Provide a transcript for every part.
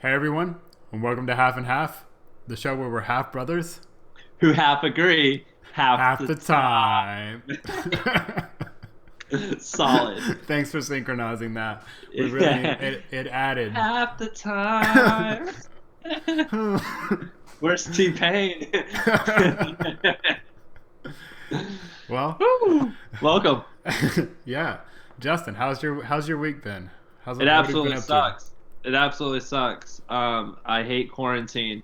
Hey everyone, and welcome to Half and Half, the show where we're half brothers, Who half agree half half the the time. time. Solid. Thanks for synchronizing that. We really Yeah. it added. Half the time. Where's T-Pain? Well, Woo. Welcome. yeah, Justin, how's your week been? It What have you been absolutely up to? sucks. It absolutely sucks. I hate quarantine.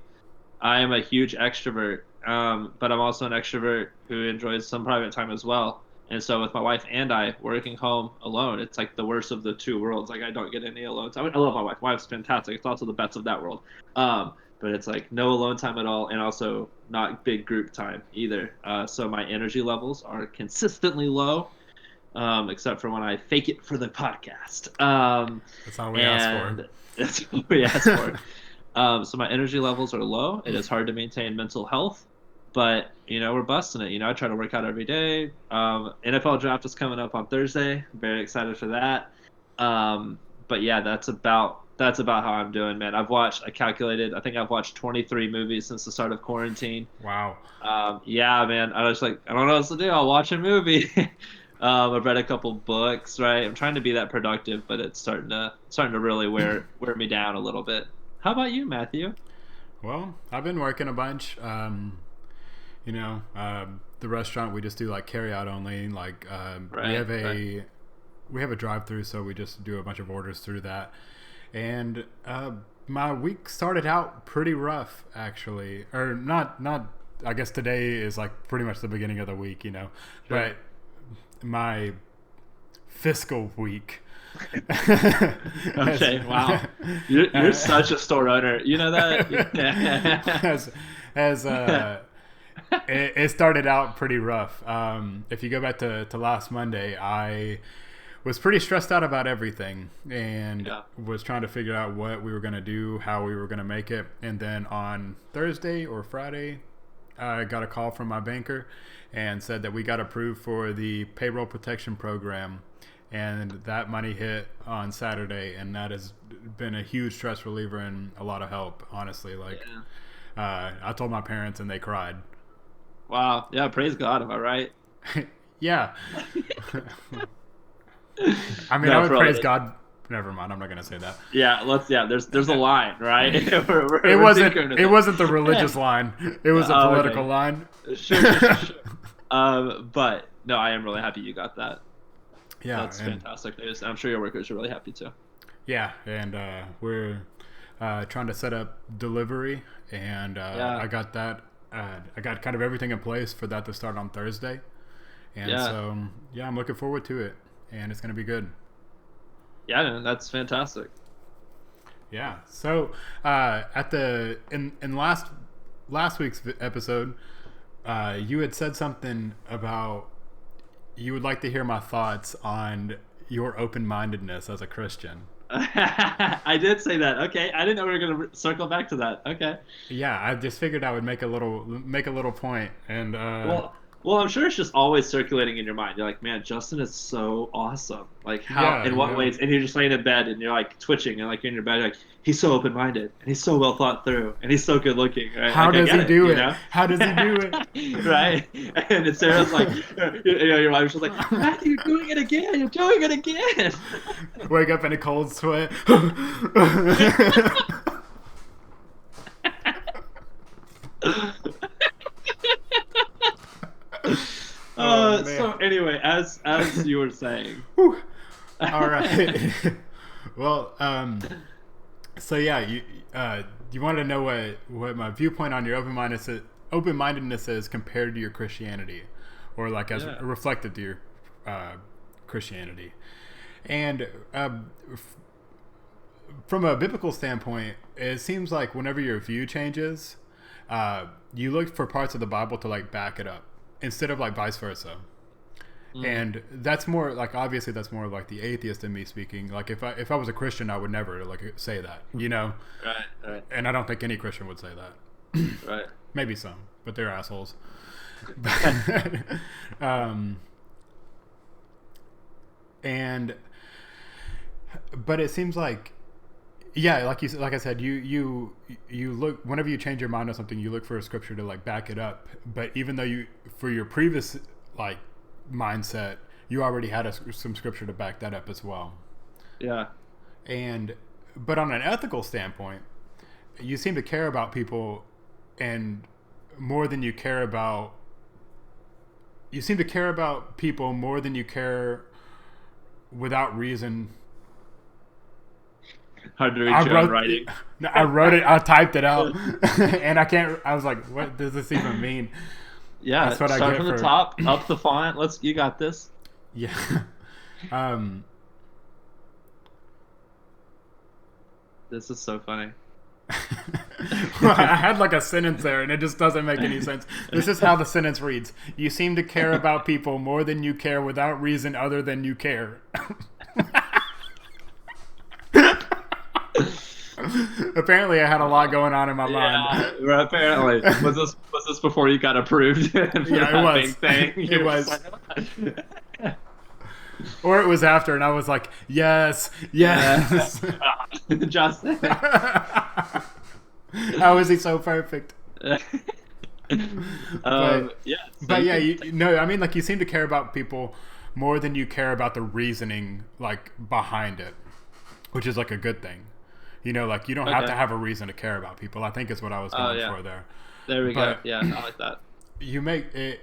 I am a huge extrovert, but I'm also an extrovert who enjoys some private time as well. And so, with my wife and I working home alone, it's like the worst of the two worlds. Like, I don't get any alone time. I mean, I love my wife. My wife's fantastic. It's also the best of that world. But it's like no alone time at all, and also not big group time either. So my energy levels are consistently low, except for when I fake it for the podcast. That's all we asked for. And that's what we asked for. So my energy levels are low. It is hard to maintain mental health, but we're busting it. I try to work out every day. NFL draft is coming up on Thursday. Very excited for that. But yeah, that's about how I'm doing, man. I calculated. I think I've watched 23 movies since the start of quarantine. Wow. Yeah, man. I was like, I don't know what to do. I'll watch a movie. I've read a couple books, right? I'm trying to be that productive, but it's starting to really wear me down a little bit. How about you, Matthew? Well, I've been working a bunch. The restaurant we just do like carry out only. Like we Right, have right. a drive through, so we just do a bunch of orders through that. And my week started out pretty rough, actually, or not. I guess today is like pretty much the beginning of the week, Sure. but my fiscal week has, Okay, wow. You're such a store owner. You know that? has has it started out pretty rough. If you go back to last Monday, I was pretty stressed out about everything and Yeah. was trying to figure out what we were going to do, how we were going to make it. And then on Thursday or Friday, I got a call from my banker and said that we got approved for the payroll protection program. And that money hit on Saturday, and that has been a huge stress reliever and a lot of help, honestly. Like, Yeah. I told my parents and they cried. Wow. Yeah, praise God, am I right? Yeah. I mean, I No, would for real. praise God. Never mind. I'm not gonna say that. There's a line, right? It We're wasn't. synchronous. It wasn't the religious line. It was a Oh, political okay. line. Sure. But no, I am really happy you got that. Yeah, That's and fantastic news. I'm sure your workers are really happy too. yeah, and we're trying to set up delivery, and Yeah, I got that. I got kind of everything in place for that to start on Thursday, and yeah, so yeah, I'm looking forward to it, and it's gonna be good. yeah, man, that's fantastic. Yeah. So at the in last week's episode, you had said something about you would like to hear my thoughts on your open mindedness as a Christian. I did say that. Okay, I didn't know we were gonna circle back to that. Okay. Yeah, I just figured I would make a little point, and Well, I'm sure it's just always circulating in your mind. You're like, man, Justin is so awesome. Like, how, yeah, in what ways? And you're just laying in bed and you're like twitching and like you're in your bed, you're like, he's so open minded and he's so well thought through and he's so good looking, right? how Like, I does get he it, do you it? know? How does he do it? Right? And then Sarah's like, your wife's just like, Matthew, you're doing it again. You're doing it again. Wake up in a cold sweat. Oh man. So anyway, as you were saying, Whew. All right. Well, so yeah, you wanted to know what my viewpoint on your open mindedness is compared to your Christianity, or like as yeah, reflected to your uh, Christianity, and from a biblical standpoint, it seems like whenever your view changes, you look for parts of the Bible to like back it up instead of like vice versa. mm, And that's more like obviously that's more like the atheist in me speaking. Like if I was a Christian, I would never like say that. right, right, And I don't think any Christian would say that. right. Maybe some, but they're assholes. um, and but it seems like Yeah, like I said, you look whenever you change your mind on something, you look for a scripture to like back it up. But even though you for your previous like mindset, you already had some scripture to back that up as well. Yeah. And but on an ethical standpoint, you seem to care about people, and more than you care about. You seem to care about people more than you care without reason. Hard to read I your own wrote, writing. no, I wrote it. I typed it out, and I can't. I was like, "What does this even mean?" Yeah, That's what I start get from the for top, up the font. You got this. yeah. Um, This is so funny. I had like a sentence there, and it just doesn't make any sense. This is how the sentence reads: "You seem to care about people more than you care without reason other than you care." Apparently, I had a lot going on in my mind. Yeah, apparently. Was this before you got approved for Yeah, it that was. big thing? It You're was. just like, Or it was after, and I was like, yes, yes. Justin. How is he so perfect? Yeah. But So yeah, no, I mean, like, you seem to care about people more than you care about the reasoning, like, behind it, which is, like, a good thing. You know, like, you don't have to have a reason to care about people, I think is what I was going for there. There we But go. Yeah, I like that. You make it...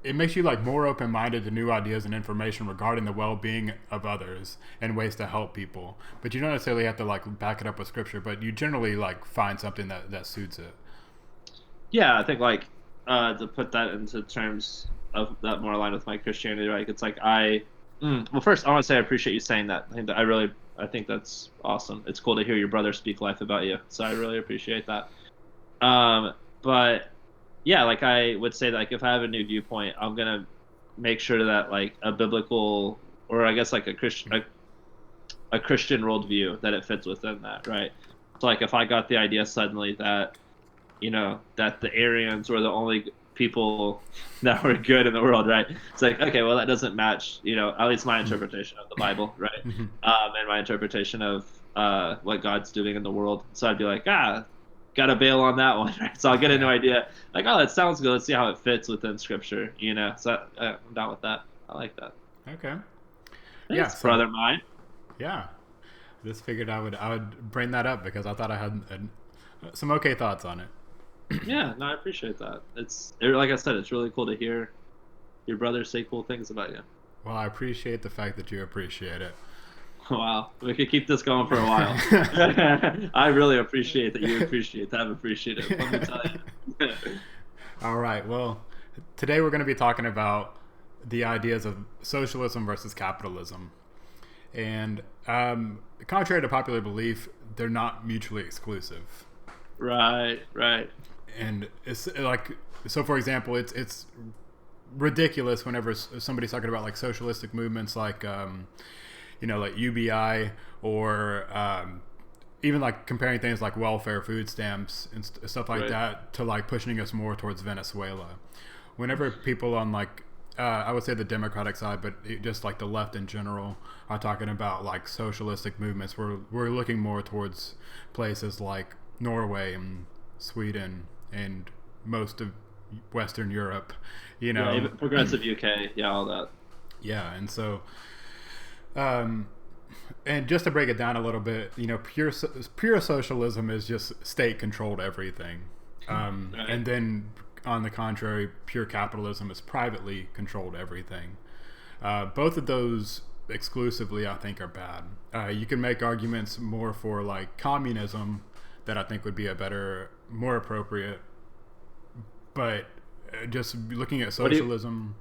It makes you like more open-minded to new ideas and information regarding the well-being of others and ways to help people. But you don't necessarily have to like back it up with scripture, but you generally like find something that suits it. Yeah, I think like to put that into terms of that more aligned with my Christianity, right? It's like well, first I want to say I appreciate you saying that. I think that's awesome. It's cool to hear your brother speak life about you. So I really appreciate that. But yeah, like I would say, like if I have a new viewpoint, I'm gonna make sure that like a biblical, or I guess like a Christian worldview, that it fits within that, right? So like if I got the idea suddenly that that the Aryans were the only people that were good in the world, right? It's like, okay, well that doesn't match, at least my interpretation of the Bible, right? And my interpretation of what God's doing in the world. So I'd be like, gotta bail on that one, right? So I'll get a new idea, like, oh, that sounds good. Let's see how it fits within Scripture, So I'm down with that. I like that. Okay. Thanks, Yeah, brother mine. Yeah, I just figured I would bring that up because I thought I had some okay thoughts on it. Yeah, no, I appreciate that. Like I said, it's really cool to hear your brother say cool things about you. Well, I appreciate the fact that you appreciate it. Wow, we could keep this going for a while. I really appreciate that you appreciate that. I appreciate it. Let me tell you. All right. Well, today we're going to be talking about the ideas of socialism versus capitalism. And contrary to popular belief, they're not mutually exclusive. Right. And it's like, so for example, it's ridiculous whenever somebody's talking about like socialistic movements like like UBI, or even like comparing things like welfare, food stamps, and stuff like that to like pushing us more towards Venezuela. Whenever people on like I would say the Democratic side, but just like the left in general, are talking about like socialistic movements, we're looking more towards places like Norway and Sweden and most of Western Europe. Yeah, even progressive UK, all that. Yeah, and so. And just to break it down a little bit, pure socialism is just state-controlled everything. And then, on the contrary, pure capitalism is privately controlled everything. Both of those exclusively, I think, are bad. You can make arguments more for, like, communism that I think would be more appropriate. But just looking at socialism...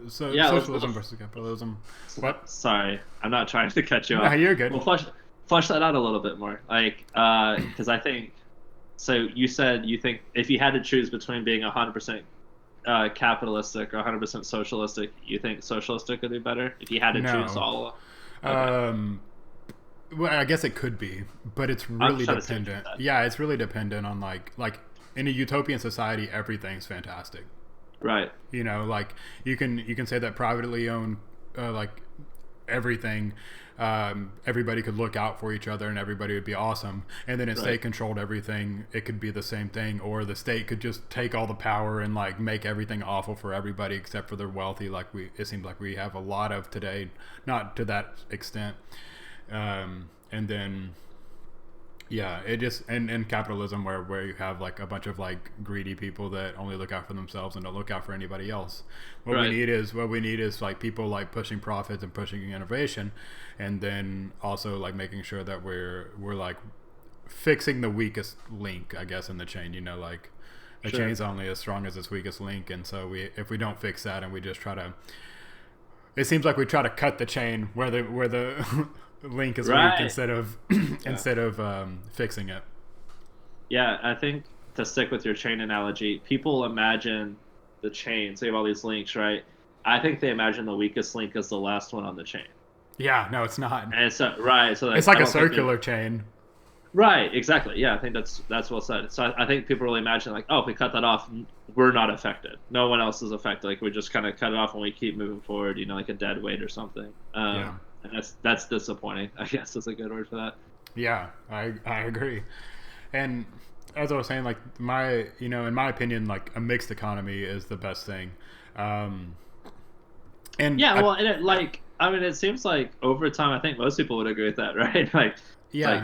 socialism versus capitalism. What? Sorry, I'm not trying to cut you off. No, you're good. Well, flesh that out a little bit more. Like, because I think, so you said you think if you had to choose between being 100% capitalistic or 100% socialistic, you think socialistic would be better if you had to choose all? Okay. Well, I guess it could be, but it's really dependent. Yeah, it's really dependent on like in a utopian society, everything's fantastic. Right. Like you can say that privately owned, like everything, everybody could look out for each other and everybody would be awesome. And then if state controlled everything, it could be the same thing, or the state could just take all the power and like make everything awful for everybody except for the wealthy, like it seems like we have a lot of today, not to that extent. And then yeah, it just and capitalism where you have like a bunch of like greedy people that only look out for themselves and don't look out for anybody else. What we need is like people like pushing profits and pushing innovation, and then also like making sure that we're like fixing the weakest link, I guess, in the chain. You know, like a chain's only as strong as its weakest link, and so if we don't fix that and we just try to, it seems like we try to cut the chain where the link is weak instead of fixing it. Yeah, I think to stick with your chain analogy, people imagine the chain, so you have all these links, right? I think they imagine the weakest link is the last one on the chain. Yeah, no, it's not. And so so it's like a circular chain. Right, exactly. Yeah, I think that's well said. So I think people really imagine like, oh, if we cut that off, we're not affected. No one else is affected. Like we just kind of cut it off and we keep moving forward. You know, like a dead weight or something. Yeah. And that's disappointing, I guess is a good word for that. Yeah, I agree. And as I was saying, like in my opinion, like a mixed economy is the best thing. And yeah, well, it seems like over time, I think most people would agree with that, right? Like, yeah, like,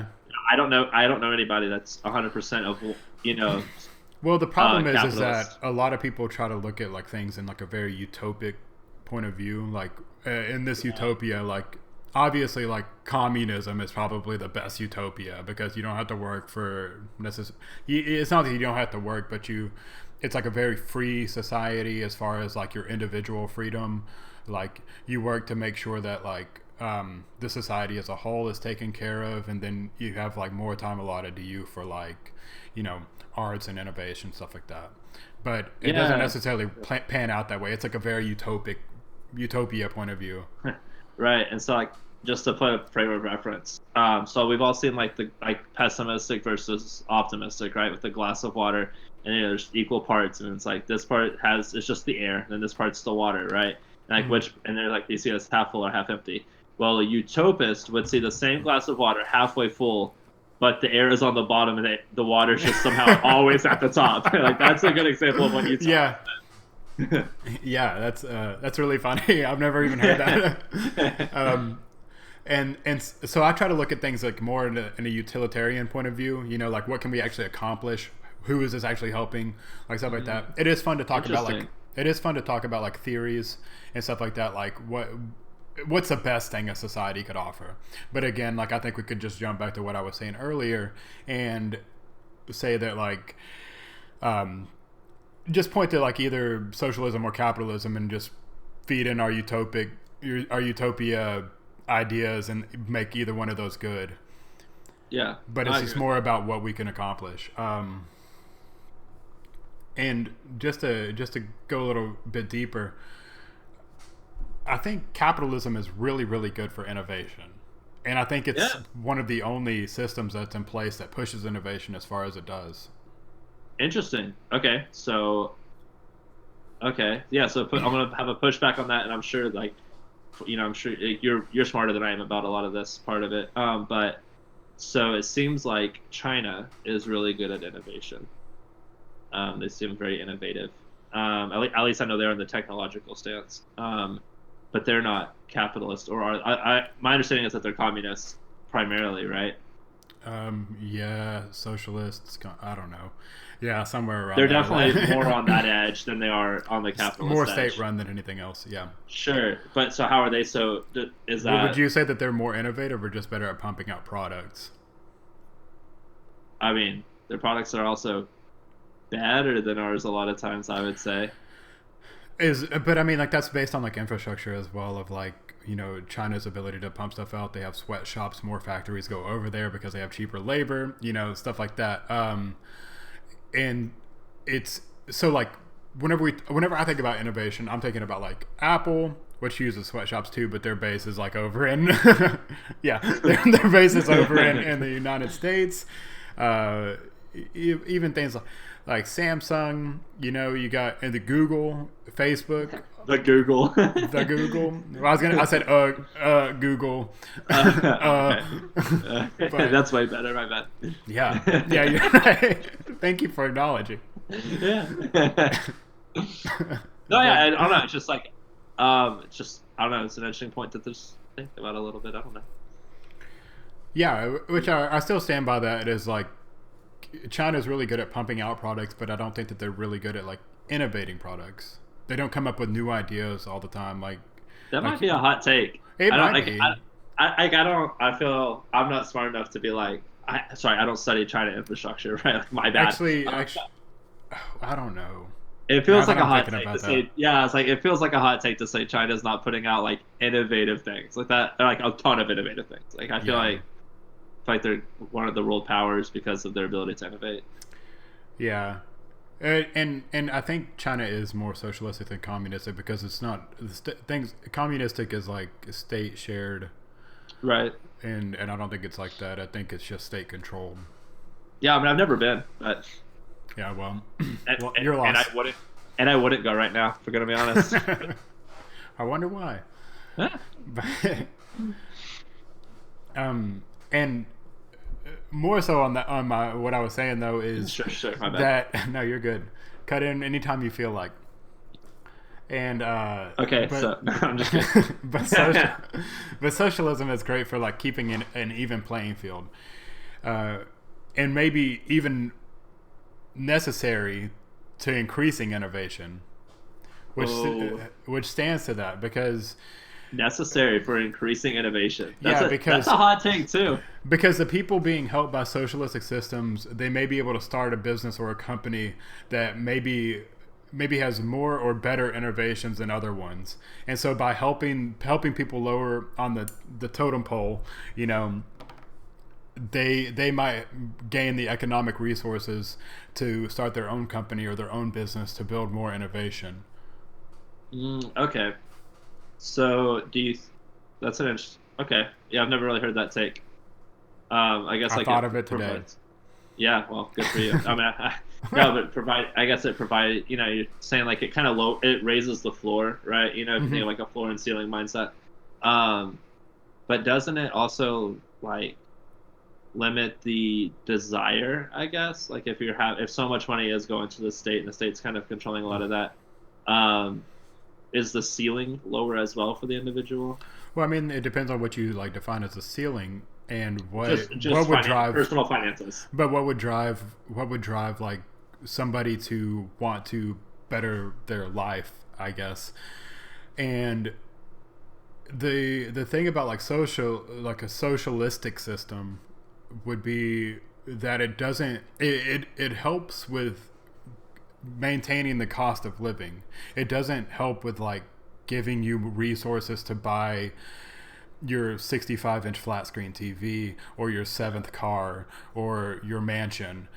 I don't know anybody that's 100% of, you know. Well, the problem is that a lot of people try to look at like things in like a very utopic point of view. Like in this utopia, like obviously like communism is probably the best utopia because you don't have to work for it's not that you don't have to work, but it's like a very free society as far as like your individual freedom. Like you work to make sure that like the society as a whole is taken care of, and then you have like more time allotted to you for like, you know, arts and innovation, stuff like that. But it doesn't necessarily pan out that way. It's like a very utopia point of view. Right. And so like just to put a frame of reference, so we've all seen like the pessimistic versus optimistic, right? With the glass of water, and you know, there's equal parts, and it's like this part it's just the air, and then this part's the water, right? And like and they're like, you see it's half full or half empty. Well, a utopist would see the same glass of water halfway full, but the air is on the bottom and the water is just somehow always at the top. Like that's a good example of what you talk about. Yeah, that's really funny. I've never even heard that. And so I try to look at things like more in a utilitarian point of view. You know, like what can we actually accomplish? Who is this actually helping? Like stuff like that. It is fun to talk about like theories and stuff like that. Like what's the best thing a society could offer? But again, like I think we could just jump back to what I was saying earlier and say that like just point to like either socialism or capitalism and just feed in our utopia ideas and make either one of those good. Yeah, but it's just more about what we can accomplish. And just to go a little bit deeper, I think capitalism is really, really good for innovation. And I think it's one of the only systems that's in place that pushes innovation as far as it does. Interesting. Okay. So, I'm going to have a pushback on that. And I'm sure like, you know, I'm sure you're smarter than I am about a lot of this part of it. But so it seems like China is really good at innovation. They seem very innovative. At least I know they're in the technological stance. But they're not capitalist, or my understanding is that they're communists primarily, right? Yeah, socialists. I don't know. Yeah, somewhere around. They're definitely more on that edge than they are on the capitalist more edge. state-run than anything else. Yeah. Sure, but so how are they? So is that? Would you say that they're more innovative or just better at pumping out products? I mean, their products are also better than ours a lot of times, I would say. But I mean, like that's based on like infrastructure as well, of like, you know, China's ability to pump stuff out. They have sweatshops, more factories go over there because they have cheaper labor, you know, stuff like that. And it's so like whenever I think about innovation, I'm thinking about like Apple, which uses sweatshops too, but their base is like over in their base is over in the United States. Even things like Samsung, you got and the Google, Facebook, The Google. the Google. Well, I said Google, Okay. but That's way better, my bad. yeah, you're right. Thank you for acknowledging. Yeah. No, yeah, But I don't know. It's just like, it's just I don't know. It's an interesting point to just think about a little bit. I don't know. yeah, which I still stand by that. It is like China's really good at pumping out products, but I don't think that they're really good at like innovating products. They don't come up with new ideas all the time. That might Like be a hot take. it I don't might like. be. I don't. I feel I'm not smart enough to be like. Sorry, I don't study China infrastructure. Right, like, my bad. Actually, I don't know. It Now feels that like a I'm hot thinking take to about that, say. Yeah, it's like it feels like a hot take to say China's not putting out like innovative things like that. Like a ton of innovative things. Like I feel yeah, like they're one of the world powers because of their ability to innovate. yeah. And I think China is more socialistic than communistic because it's not things. Communistic is like state shared, Right. and I don't think it's like that. I think it's just state controlled. Yeah, I mean I've never been, but Yeah, well, and, well, and, you're and I lost. wouldn't and I wouldn't go right now. If we're gonna be honest. I wonder why. Huh? But, and more so on my what I was saying though is Sure, my bad. that no, you're good. Cut in anytime you feel like. And Okay, but so I'm just kidding. but social, but socialism is great for like keeping an even playing field, and maybe even necessary to increasing innovation, which Oh, which stands to that because necessary for increasing innovation. yeah, That's a hot take too. because the people being helped by socialistic systems, they may be able to start a business or a company that maybe has more or better innovations than other ones. And so by helping people lower on the totem pole, they might gain the economic resources to start their own company or their own business to build more innovation. Okay, so That's an interesting. Okay, yeah, I've never really heard that take. I guess I like thought it of it today. provides. Yeah, well, good for you. I mean, no, but provide. I guess it provided. You're saying like it kind of low. It raises the floor, right? If you think of like a floor and ceiling mindset. Um, but doesn't it also like limit the desire? I guess like if so much money is going to the state and the state's kind of controlling a lot of that, um, is the ceiling lower as well for the individual? Well, I mean, it depends on what you like define as a ceiling and Just what would drive. personal finances. But what would drive like somebody to want to better their life, I guess. And the thing about like a socialistic system would be that it helps with maintaining the cost of living. It doesn't help with like giving you resources to buy your 65-inch flat screen TV or your seventh car or your mansion,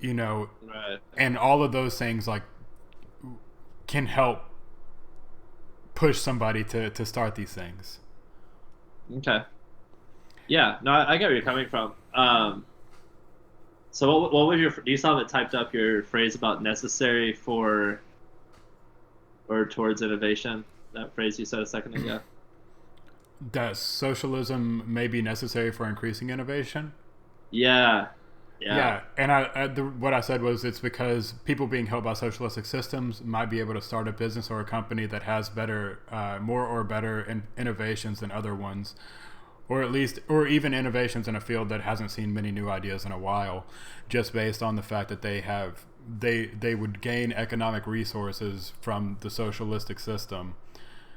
Right. and all of those things like can help push somebody to start these things. Okay. Yeah. No, I get where you're coming from. So what was do you still have it typed up your phrase about necessary for or towards innovation? That phrase you said a second ago. That socialism may be necessary for increasing innovation. Yeah. Yeah. Yeah, and what I said was it's because people being held by socialistic systems might be able to start a business or a company that has more or better innovations than other ones, or at least, or even innovations in a field that hasn't seen many new ideas in a while, just based on the fact that they would gain economic resources from the socialistic system,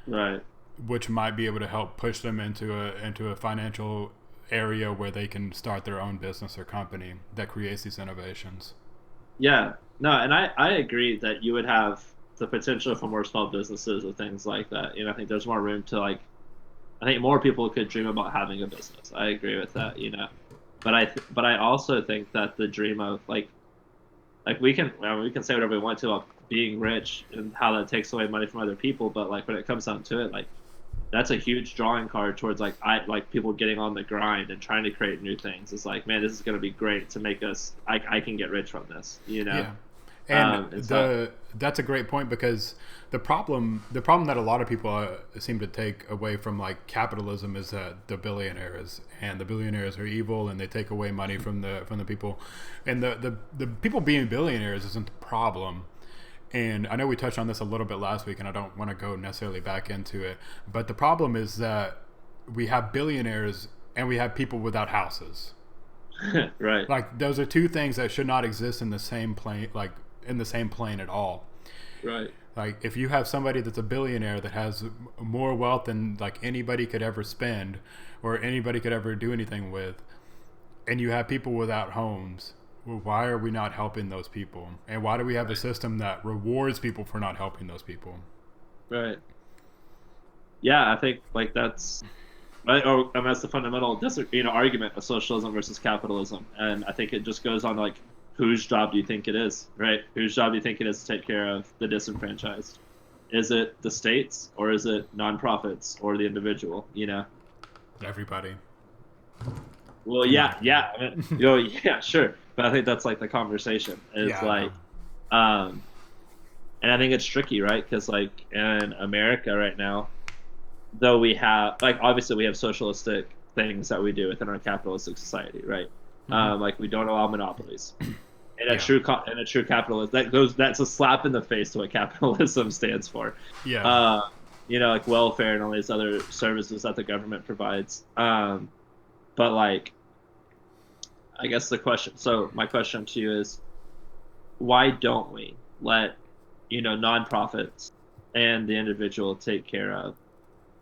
Right. which might be able to help push them into a financial area where they can start their own business or company that creates these innovations. Yeah. No, and I agree that you would have the potential for more small businesses or things like that. I think there's more room to like. I think more people could dream about having a business. I agree with that. But I also think that the dream of like we can say whatever we want to about being rich and how that takes away money from other people, but like when it comes down to it, like that's a huge drawing card towards like I like people getting on the grind and trying to create new things. It's like, man, this is going to be great to make us. I can get rich from this, you know. Yeah. And And so that's a great point, because the problem that a lot of people seem to take away from like capitalism is that the billionaires are evil, and they take away money from the people, and the people being billionaires isn't the problem. And I know we touched on this a little bit last week, and I don't want to go necessarily back into it, but the problem is that we have billionaires and we have people without houses. right, Like those are two things that should not exist in the same plane, like in the same plane at all. right, Like if you have somebody that's a billionaire that has more wealth than like anybody could ever spend or anybody could ever do anything with, and you have people without homes, well, why are we not helping those people? And why do we have a right, system that rewards people for not helping those people? right. Yeah, I think like that's right, or and that's the fundamental argument of socialism versus capitalism, and I think it just goes on like whose job do you think it is, right? Whose job do you think it is to take care of the disenfranchised? Is it the states or is it nonprofits or the individual? You know. Everybody, Well, in my yeah, opinion. yeah. I mean, yeah, sure. But I think that's like the conversation is Yeah, I know. like, um, and I think it's tricky, right? Because like in America right now, though we have like obviously we have socialistic things that we do within our capitalistic society, right? Hmm. Like we don't allow monopolies. And Yeah, a true capitalist that's a slap in the face to what capitalism stands for. yeah. Uh, like welfare and all these other services that the government provides. But like I guess my question to you is why don't we let, nonprofits and the individual take care of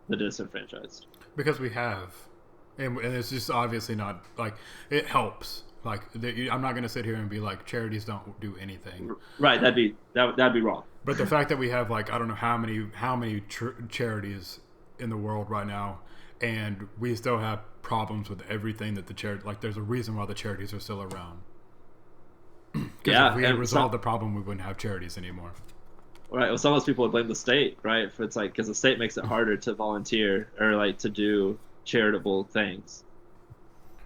the disenfranchised? Because we have, and it's just obviously not like it helps. Like I'm not going to sit here and be like charities don't do anything, Right, that'd be wrong. but the fact that we have like I don't know how many charities in the world right now, and we still have problems with everything that the charity, like there's a reason why the charities are still around. Because if Yeah, we had and some resolved the problem, we wouldn't have charities anymore. right, well, some of those people would blame the state, right? If it's like because the state makes it harder to volunteer or like to do charitable things.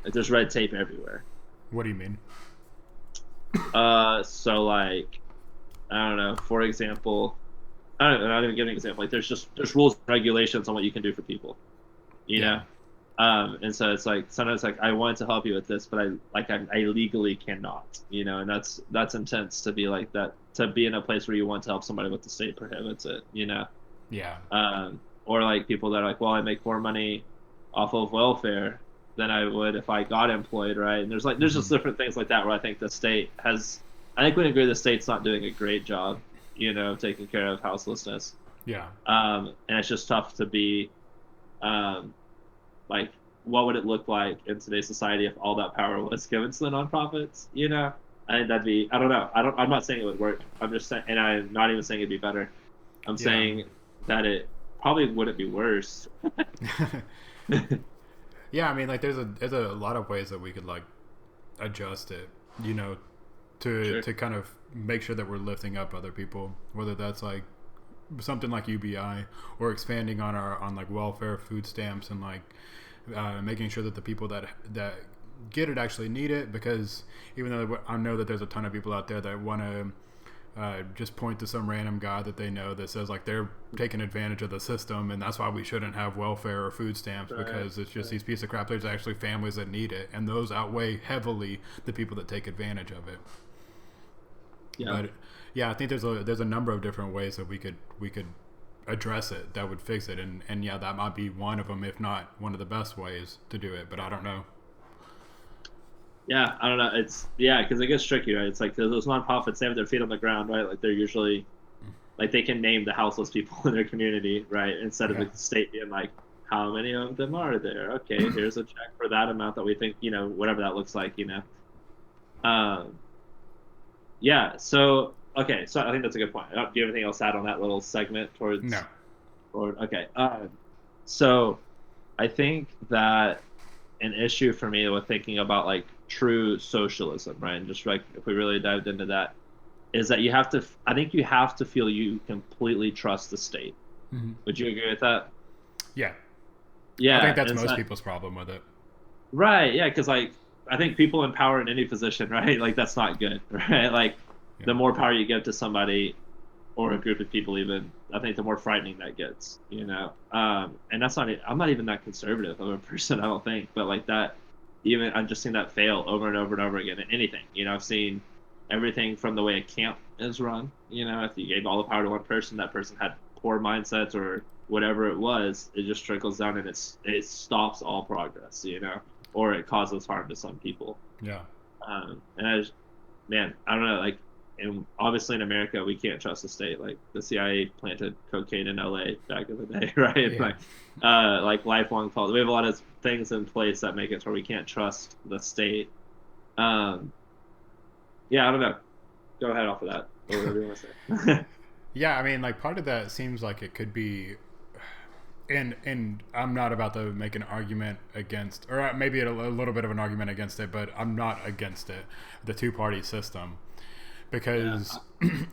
Like there's red tape everywhere. What do you mean? So like I don't know. For example, I don't know. Not even give an example. Like there's rules and regulations on what you can do for people. You Yeah, know. And so it's like sometimes like I want to help you with this, but I legally cannot. And that's intense to be like that to be in a place where you want to help somebody but the state prohibits it. yeah, Or like people that are like, well, I make more money off of welfare than I would if I got employed, right? And there's hmm just different things like that where I think the state has, I think we agree the state's not doing a great job, taking care of houselessness. yeah, And it's just tough to be, um, like, what would it look like in today's society if all that power was given to the nonprofits? I think that'd be, I don't know. I'm not saying it would work. I'm just saying, and I'm not even saying it'd be better. I'm yeah. saying that it probably wouldn't be worse. Yeah, I mean, like there's a lot of ways that we could like adjust it, you know, to Sure. to kind of make sure that we're lifting up other people, whether that's like something like UBI or expanding on like welfare, food stamps, and like making sure that the people that get it actually need it. Because even though I know that there's a ton of people out there that want to just point to some random guy that they know that says like they're taking advantage of the system, and that's why we shouldn't have welfare or food stamps, Right. because it's just Right. these piece of crap. There's actually families that need it, and those outweigh heavily the people that take advantage of it. Yeah. But yeah, I think there's a number of different ways that we could address it that would fix it, and yeah, that might be one of them, if not one of the best ways to do it. But I don't know. Yeah. I don't know. It's yeah, because it gets tricky, right? It's like those nonprofits, they have their feet on the ground, right? Like they're usually like they can name the houseless people in their community, right? Instead of Yeah, the state being like, how many of them are there? Okay, here's a check for that amount that we think, whatever that looks like. Um, yeah. So okay, so I think that's a good point. Do you have anything else to add on that little segment no, or okay? So I think that an issue for me with thinking about like true socialism, right? And just like if we really dived into that, is that I think you have to feel you completely trust the state. hmm Would you agree with that? Yeah. I think Yeah, that's and most so people's problem with it. right, yeah, because like I think people in power in any position, right? Like that's not good, right? Like Yeah. the more power you give to somebody or a group of people, even I think the more frightening that gets, you know. And that's not. I'm not even that conservative of a person, I don't think, but like that, even I've just seen that fail over and over and over again in anything. You know, I've seen everything from the way a camp is run. You know, if you gave all the power to one person, that person had poor mindsets or whatever it was, it just trickles down and it stops all progress. You know, or it causes harm to some people. Yeah. And I just, man, I don't know, like, and obviously in America we can't trust the state. Like the CIA planted cocaine in LA back in the day, right? Yeah. Like lifelong policy. We have a lot of things in place that make it where we can't trust the state. Um, yeah, I don't know. Go ahead off of that, or whatever you want to say. Yeah, I mean, like part of that seems like it could be, and I'm not about to make an argument against, or maybe a little bit of an argument against it, but I'm not against it, the two-party system, Yeah, because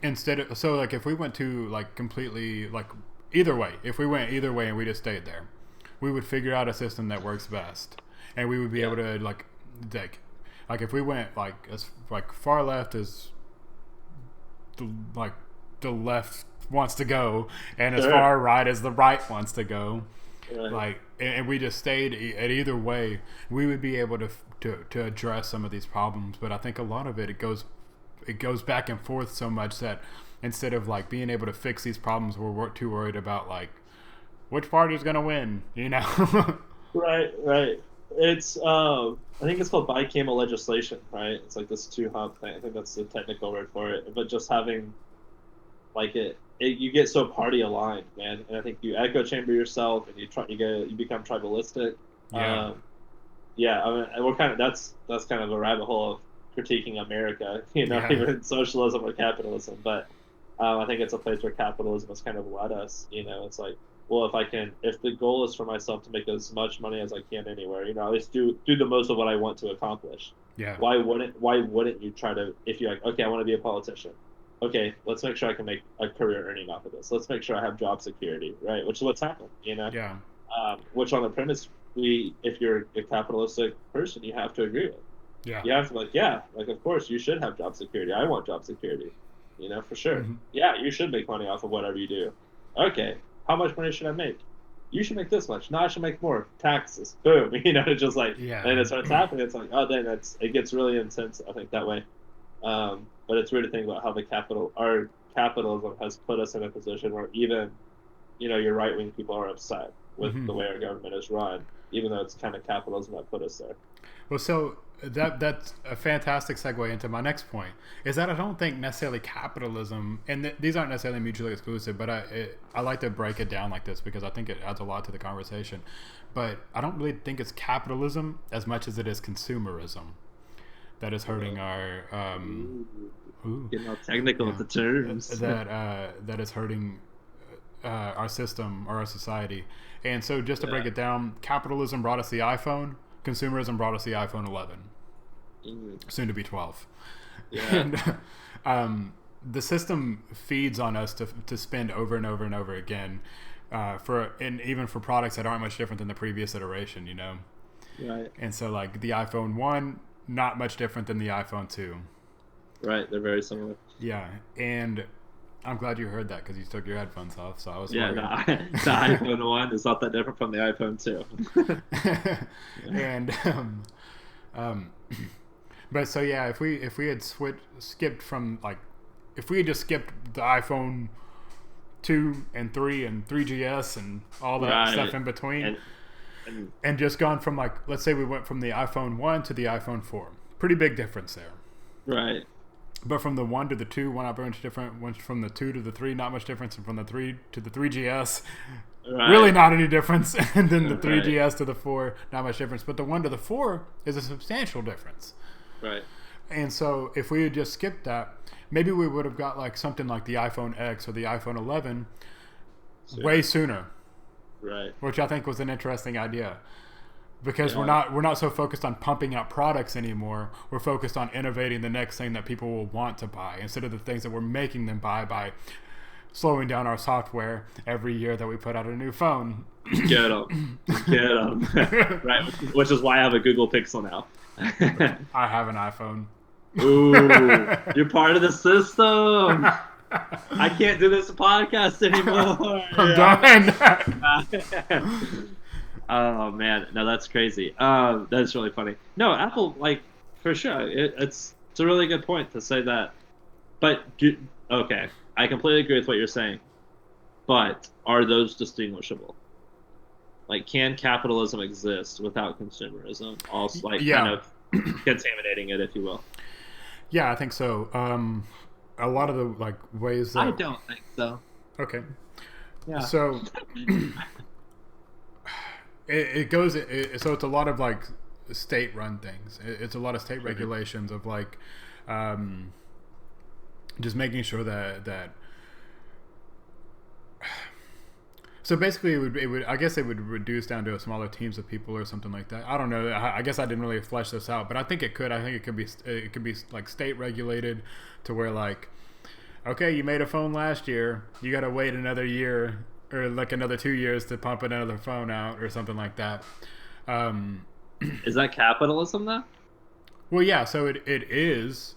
instead of, so like if we went to like completely like either way, if we went either way and we just stayed there, we would figure out a system that works best, and we would be yeah, able to like like if we went like as like far left as like the left wants to go and as sure, far right as the right wants to go, right, like, and we just stayed at either way, we would be able to address some of these problems. But I think a lot of it goes back and forth so much that instead of like being able to fix these problems, we're too worried about like which party's gonna win, you know. right, right. It's I think it's called bicameral legislation, right? It's like this two hump thing. I think that's the technical word for it. But just having like you get so party aligned, man, and I think you echo chamber yourself, and you become tribalistic. Yeah. Um, yeah, I mean, we're kind of that's kind of a rabbit hole of critiquing America, you know, Yeah. even socialism or capitalism. But I think it's a place where capitalism has kind of led us. You know, it's like, well, if the goal is for myself to make as much money as I can anywhere, you know, at least do the most of what I want to accomplish. Yeah. Why wouldn't you try to, if you're like, okay, I want to be a politician. Okay, let's make sure I can make a career earning off of this. Let's make sure I have job security, right? Which is what's happened, you know. Yeah. Which on the premise, if you're a capitalistic person, you have to agree with. Yeah. You have to like, yeah, like of course you should have job security. I want job security, you know, for sure. Hmm. Yeah, you should make money off of whatever you do. Okay, how much money should I make? You should make this much. No, I should make more. Taxes. Boom. You know, it's just like, Yeah. and it starts happening. It's like, oh, then it gets really intense. I think that way. But it's weird to think about how our capitalism has put us in a position where even, you know, your right wing people are upset with Hmm. the way our government is run, even though it's kind of capitalism that put us there. Well, so that's a fantastic segue into my next point. Is that I don't think necessarily capitalism, and these aren't necessarily mutually exclusive, but I like to break it down like this because I think it adds a lot to the conversation. But I don't really think it's capitalism as much as it is consumerism that is hurting our Getting all technical yeah, with the terms. that is hurting our system or our society. And so, just to break Yeah. it down, capitalism brought us the iPhone. Consumerism brought us the iPhone 11, Mm, soon to be 12, yeah. and the system feeds on us to spend over and over and over again and even for products that aren't much different than the previous iteration, you know. Right. And so, like the iPhone 1, not much different than the iPhone 2. Right. They're very similar. Yeah, and I'm glad you heard that because you took your headphones off, so I was Yeah. worried. The iPhone 1 is not that different from the iPhone 2. And um, but so yeah, if we had skipped from like if we had just skipped the iPhone 2 and 3 and 3GS and all that stuff Right. in between, And and and just gone from like let's say we went from the iPhone 1 to the iPhone 4, pretty big difference there. right. But from the 1 to the 2, not much different. Went from the 2 to the 3, not much difference. And from the 3 to the 3GS, really Right. not any difference. And then the Right. 3GS to the 4, not much difference. But the 1 to the 4 is a substantial difference. Right. And so if we had just skipped that, maybe we would have got like something like the iPhone X or the iPhone 11 way sooner, Right. which I think was an interesting idea. Because Yeah. we're not so focused on pumping out products anymore. We're focused on innovating the next thing that people will want to buy instead of the things that we're making them buy by slowing down our software every year that we put out a new phone. Get them, get them. Right, which is why I have a Google Pixel now. I have an iPhone. Ooh, you're part of the system. I can't do this podcast anymore. I'm done. Oh man, no, that's crazy. That's really funny. No, Apple, like for sure, it's a really good point to say that. But okay, I completely agree with what you're saying. But are those distinguishable? Like, can capitalism exist without consumerism? Also, like, kind of contaminating it, if you will. Yeah, I think so. A lot of the like ways that I don't think so. Okay. Yeah. So it goes. So it's a lot of like state-run things. It's a lot of state regulations of like just making sure that. So basically, it would I guess it would reduce down to a smaller teams of people or something like that. I don't know. I guess I didn't really flesh this out, but I think it could. I think it could be like state regulated, to where like, okay, you made a phone last year, you got to wait another year or like another 2 years to pump another phone out or something like that. Is that capitalism though? Well, yeah. So it is.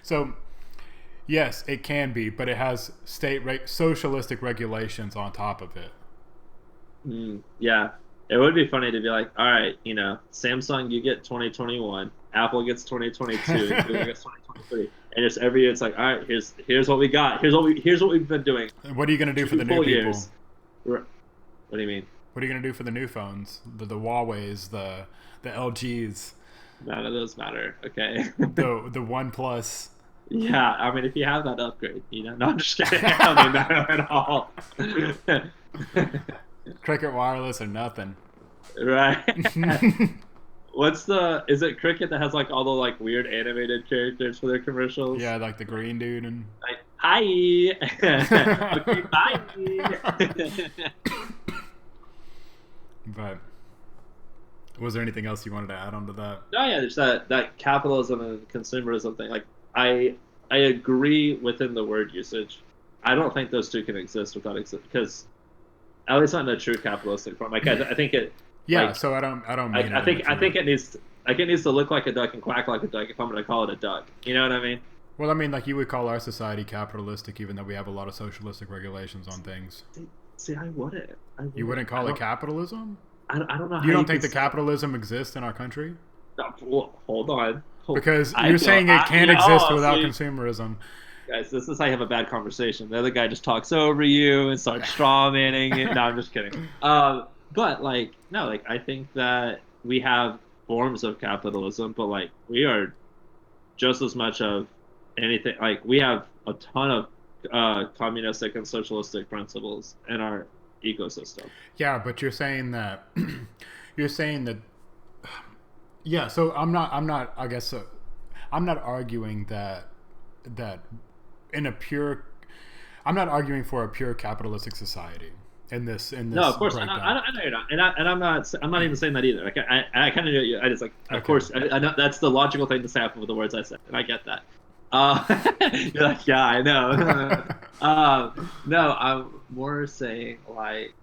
So. Yes, it can be, but it has socialistic regulations on top of it. Yeah, it would be funny to be like, all right, Samsung, you get 2021, Apple gets 2022, and Google gets 2023, and just every year it's like, all right, here's what we got, here's what we've been doing. What are you gonna do for the new people? What do you mean? What are you gonna do for the new phones? The Huawei's, the LGs. None of those matter. Okay. the OnePlus. Yeah, I mean, if you have that upgrade, no, I'm just kidding. I don't mean that at all. Cricket Wireless or nothing. Right. Is it Cricket that has like all the like weird animated characters for their commercials? Yeah, like the green dude and like, hi. Okay, bye. But was there anything else you wanted to add on to that? No, yeah, there's that capitalism and consumerism thing. Like, I agree within the word usage. I don't think those two can exist without because at least not in a true capitalistic form. Like I think it. Yeah. Like, so I don't mean. I think it needs to look like a duck and quack like a duck if I'm going to call it a duck. You know what I mean? Well, I mean, like you would call our society capitalistic, even though we have a lot of socialistic regulations on things. See, I wouldn't. You wouldn't call it capitalism? I don't know. You don't think the capitalism exists in our country? No, well, hold on. Because you're saying it can't exist without consumerism. Guys, this is how you have a bad conversation. The other guy just talks over you and starts straw manning it. No, I'm just kidding. But like, no, like I think that we have forms of capitalism, but like we are just as much of anything. Like we have a ton of communistic and socialistic principles in our ecosystem. Yeah, but you're saying that yeah, so I'm not I guess I'm not arguing that in a pure I'm not arguing for a pure capitalistic society in this no, of course I know you're not, and I'm not even saying that either. Like I kind of I just like of okay. course I know that's the logical thing to say with the words I said, and I get that. You're like, yeah, I know. No, I'm more saying like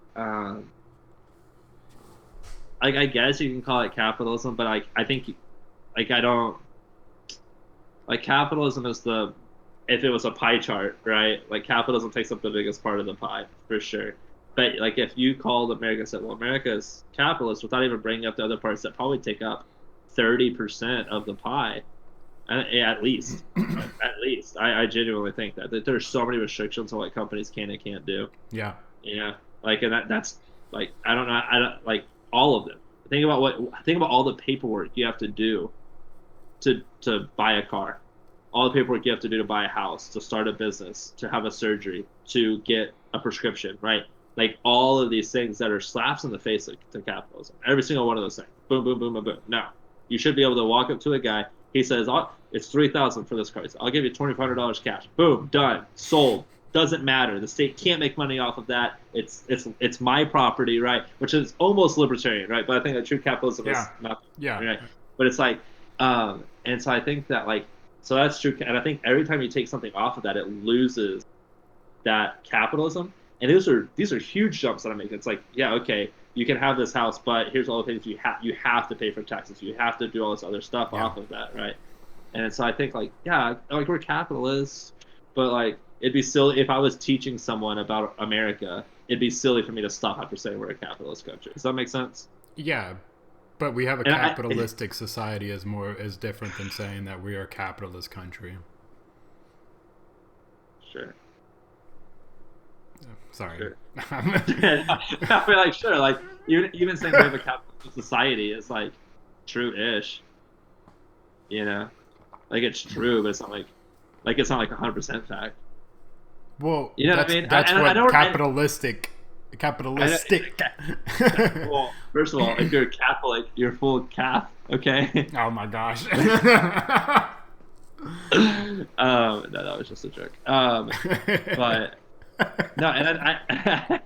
I guess you can call it capitalism, but I think like I don't like capitalism is if it was a pie chart, right? Like capitalism takes up the biggest part of the pie for sure. But like if you called America and said, well, America is capitalist without even bringing up the other parts that probably take up 30% of the pie, at least. At least I genuinely think that there's so many restrictions on what companies can and can't do. Yeah. Yeah. Like and that's like I don't like all of them. Think about all the paperwork you have to do to buy a car, all the paperwork you have to do to buy a house, to start a business, to have a surgery, to get a prescription, right? Like all of these things that are slaps in the face to capitalism. Every single one of those things. Boom, boom, boom, boom, boom. No, you should be able to walk up to a guy. He says, "Oh, it's $3,000 for this car. I'll give you $2,500 cash." Boom, done, sold. Doesn't matter. The state can't make money off of that. It's my property, right? Which is almost libertarian, right? But I think that true capitalism is not. Yeah. Right. But it's like, and so I think that like, so that's true. And I think every time you take something off of that, it loses that capitalism, and these are huge jumps that I'm making. It's like, yeah, okay, you can have this house, but here's all the things you have to pay for taxes. You have to do all this other stuff Yeah. off of that, right? And so I think like, yeah, like we're capitalists, but like it'd be silly if I was teaching someone about America. It'd be silly for me to stop after saying we're a capitalist country. Does that make sense? Yeah, but we have a And I capitalistic society is different than saying that we are a capitalist country. sure, Sorry. sure. I feel like sure, like even saying we have a capitalist society is like true-ish, you know, like it's true, but it's not like it's not like 100% fact. Well, You know what I mean? that's I what know. capitalistic. Well, first of all, if you're a Catholic, you're full calf. Okay. Oh my gosh. No, that was just a joke. But no, and then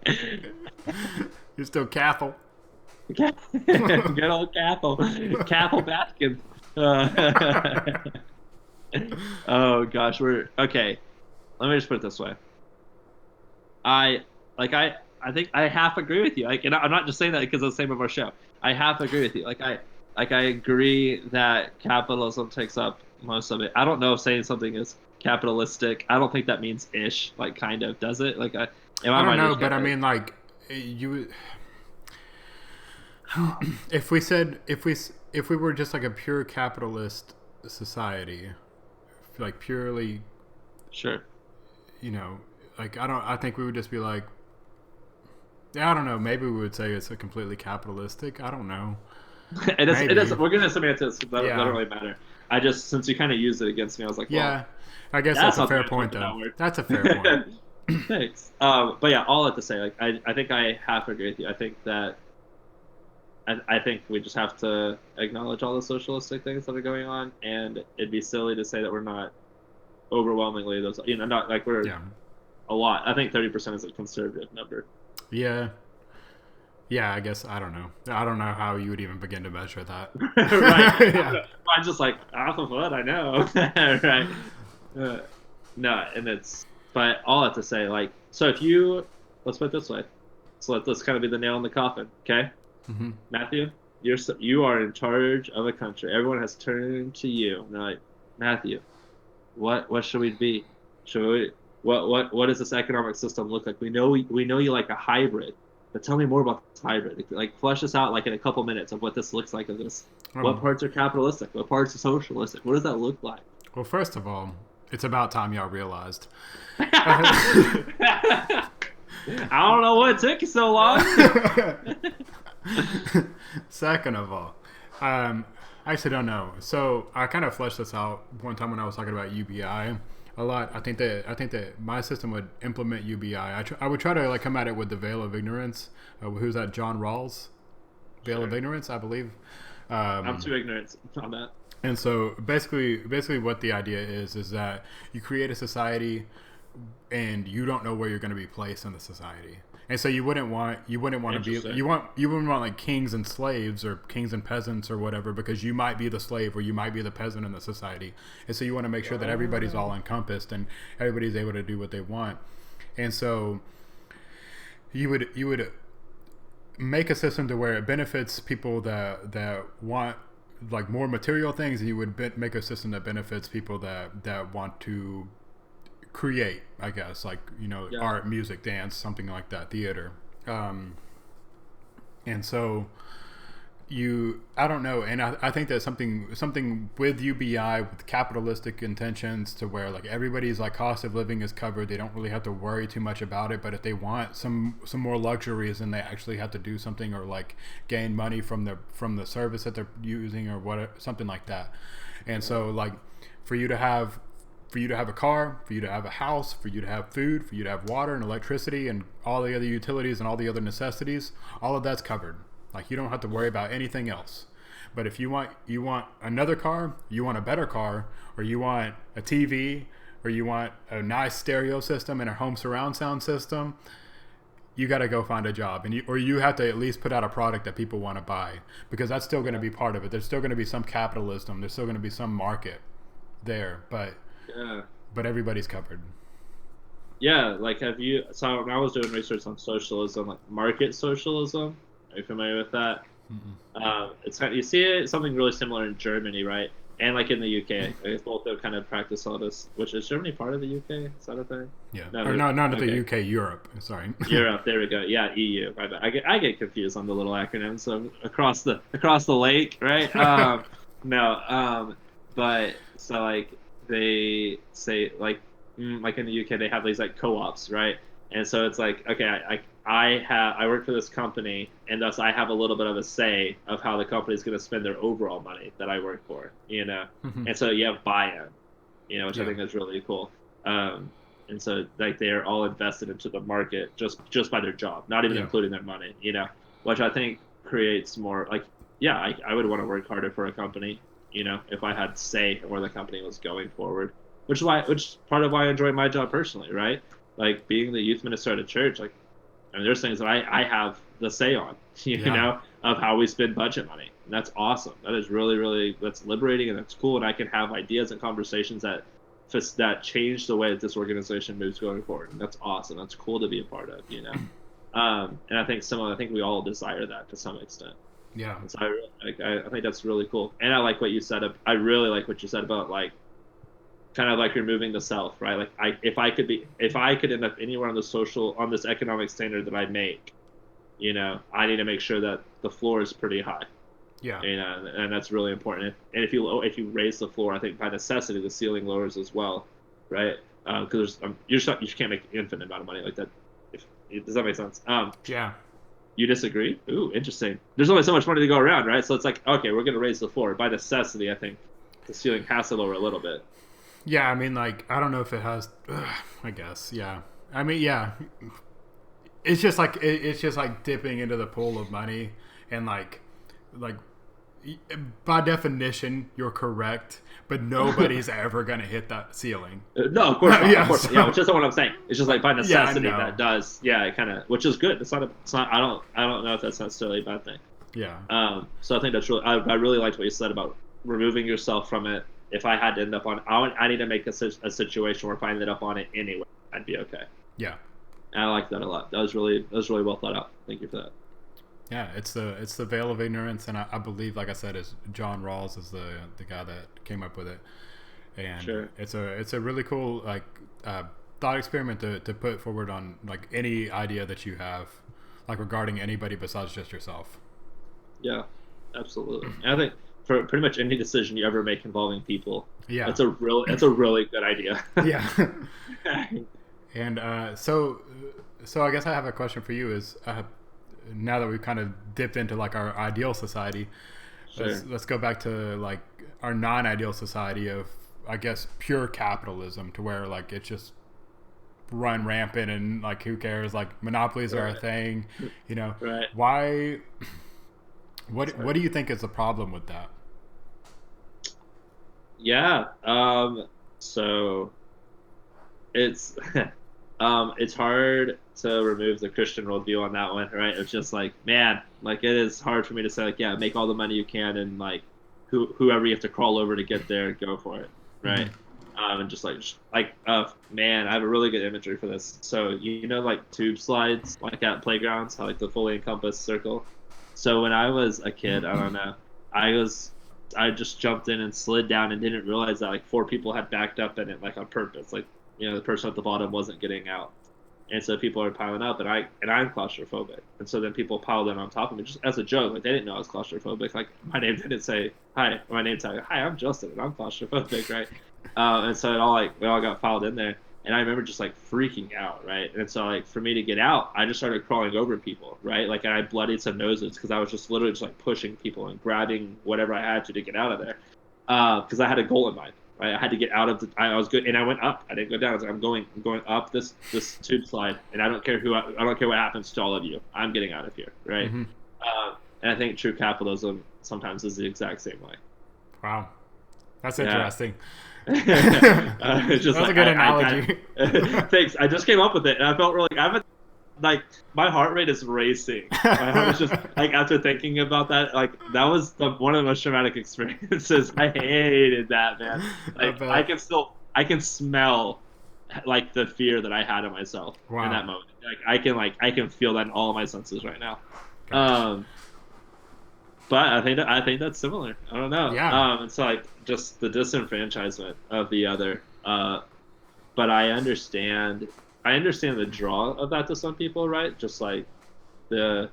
You're still Catholic. good old Cathel Baskin. Oh gosh, we're okay. Let me just put it this way. I I think I half agree with you. Like, and I'm not just saying that because of the same of our show. I half agree with you. I agree that capitalism takes up most of it. I don't know if saying something is capitalistic. I don't think that means ish. Like, kind of does it? Like, in my I don't mind, know, but I mean, like, you. If we said if we were just like a pure capitalist society, like purely, sure. you know, like I think we would just be like, yeah, I don't know. Maybe we would say it's a completely capitalistic. I don't know. It is. Maybe. It is. We're gonna semantics. That Yeah. don't really matter. I just since you kind of used it against me, I was like, well, Yeah, I guess that's that's a not the fair way to point, put that though. word. That's a fair point. Thanks. But yeah, all I have to say, like, I think I half agree with you. I think that I think we just have to acknowledge all the socialistic things that are going on, and it'd be silly to say that we're not overwhelmingly those. You know, not like we're Yeah. a lot. I think 30% is a conservative number. Yeah. Yeah, I guess I don't know. I don't know how you would even begin to measure that. Right. Yeah. I'm just like half of what I know. Right. Uh, no, and it's but all I have to say, like, so if you let's put it this way, so let this kind of be the nail in the coffin, okay? Hmm. Matthew, you are in charge of a country. Everyone has turned to you. And they're like, Matthew, what should we be? Should we what does this economic system look like? We know you like a hybrid, but tell me more about this hybrid. Like flesh this out like in a couple minutes of what this looks like of this. What parts are capitalistic? What parts are socialistic? What does that look like? Well, first of all, it's about time y'all realized. I don't know what took you so long. Second of all, I actually don't know. So I kind of fleshed this out one time when I was talking about UBI a lot. I think that my system would implement UBI. I would try to like come at it with the veil of ignorance. Who's that? John Rawls, veil of ignorance, I believe. I'm too ignorant on that. And so basically what the idea is that you create a society and you don't know where you're going to be placed in the society. And so you wouldn't want to be you wouldn't want like kings and slaves or kings and peasants or whatever, because you might be the slave or you might be the peasant in the society. And so you want to make sure that everybody's all encompassed and everybody's able to do what they want. And so you would make a system to where it benefits people that want like more material things, and you would make a system that benefits people that want to create, I guess, like, you know, art, music, dance, something like that, theater. And so I don't know, and I think that something with UBI with capitalistic intentions to where like everybody's like cost of living is covered. They don't really have to worry too much about it, but if they want some more luxuries, then they actually have to do something or like gain money from the service that they're using or what, something like that. And so like for you to have a car, for you to have a house, for you to have food, for you to have water and electricity and all the other utilities and all the other necessities, all of that's covered. Like you don't have to worry about anything else. But if you want another car, you want a better car, or you want a TV, or you want a nice stereo system and a home surround sound system, you got to go find a job, and you have to at least put out a product that people want to buy, because that's still going to be part of it. There's still going to be some capitalism. There's still going to be some market there, but everybody's covered. Yeah, like have you? So when I was doing research on socialism, like market socialism. Are you familiar with that? It's kind of, you see it something really similar in Germany, right? And like in the UK, I guess both of them kind of practice all this. Which is Germany part of the UK? Is that a thing? Yeah, No, or no, not the okay. UK, Europe. Sorry. Europe, there we go. Yeah, EU. My bad. I get confused on the little acronyms. So across the lake, right? No, but so like they say like in the UK they have these like co-ops, right? And so it's like okay, I work for this company, and thus I have a little bit of a say of how the company is going to spend their overall money that I work for, you know. Mhm. And so you have buy-in, which I Yeah, think is really cool. Um, and so like they're all invested into the market just by their job, not even yeah, including their money, which I think creates more like yeah, I would want to work harder for a company, if I had say in where the company was going forward. Which part of why I enjoy my job personally, right? Like being the youth minister at a church, like I mean, there's things that I have the say on, yeah, of how we spend budget money. And that's awesome. That is really, really, that's liberating and that's cool. And I can have ideas and conversations that change the way that this organization moves going forward. And that's awesome. That's cool to be a part of. And I think we all desire that to some extent. yeah, And so I think that's really cool. And I like what you said. I really like what you said about like kind of like removing the self, right? Like if I could end up anywhere on this economic standard that I make, I need to make sure that the floor is pretty high, yeah, and that's really important. And if you raise the floor, I think by necessity the ceiling lowers as well, right? Because you just can't make an infinite amount of money like that. Does that make sense? yeah. You disagree? Ooh, interesting. There's only so much money to go around, right? So it's like, okay, we're gonna raise the floor. By necessity, I think the ceiling has to lower a little bit. Yeah, I mean, like, I don't know if it has. I guess, yeah. I mean, yeah. It's just like dipping into the pool of money, and like by definition, you're correct, but nobody's ever gonna hit that ceiling. No, of course not. Of Yeah, course, yeah, which so isn't what I'm saying. It's just like by yeah, I necessity know. that does, yeah, it kind of, which is good. It's not. I don't know if that's necessarily a bad thing. Yeah, So I think that's really, I really liked what you said about removing yourself from it. If I had to end up on, I need to make a situation where if I ended up on it anyway, I'd be okay. yeah, And I like that a lot. That was really well thought out. Thank you for that. yeah. It's the veil of ignorance, and I believe, like I said, is John Rawls is the guy that came up with it, and Sure. it's a really cool like thought experiment to put forward on like any idea that you have, like regarding anybody besides just yourself. Yeah, absolutely. And I think for pretty much any decision you ever make involving people, Yeah, that's a really good idea. yeah. And so I guess I have a question for you. Is now that we've kind of dipped into like our ideal society, let's Sure. let's go back to like our non-ideal society of, I guess, pure capitalism, to where like it's just run rampant and like who cares? Like monopolies are a Right. thing, you know. Right. Why? What Sorry. do you think is the problem with that? Yeah. So it's it's hard to remove the Christian worldview on that one, right? It's just like, man, like it is hard for me to say, like, yeah, make all the money you can, and like, whoever you have to crawl over to get there, go for it, Mm-hmm. right? And man, I have a really good imagery for this. So like tube slides, like at playgrounds, how like the fully encompassed circle. So when I was a kid, I don't know, I was I just jumped in and slid down and didn't realize that like four people had backed up in it like on purpose. Like, the person at the bottom wasn't getting out. And so people are piling up, and I'm claustrophobic. And so then people piled in on top of me just as a joke. Like they didn't know I was claustrophobic. Like my name didn't say hi. My name said hi. I'm Justin, and I'm claustrophobic, right? And so we all got piled in there. And I remember just like freaking out, right? And so like for me to get out, I just started crawling over people, right? Like and I bloodied some noses because I was just literally just like pushing people and grabbing whatever I had to get out of there, because I had a goal in mind. Right, I had to get out of the. I was good, and I went up. I didn't go down. I was like, I'm going up this tube slide, and I don't care I don't care what happens to all of you. I'm getting out of here, right? Mm-hmm. And I think true capitalism sometimes is the exact same way. Wow, that's Yeah. interesting. It's just That's a like good I analogy. got. Thanks. I just came up with it, and I felt really. I haven't like my heart rate is racing. My heart is just like after thinking about that, like that was one of the most traumatic experiences. I hated that, man. I Like bet. I can smell. like the fear that I had of myself in that moment. Like I can feel that in all of my senses right now. Gosh. Um, but I think that's similar. I don't know. Yeah. It's like just the disenfranchisement of the other. But I understand the draw of that to some people, right? Just like the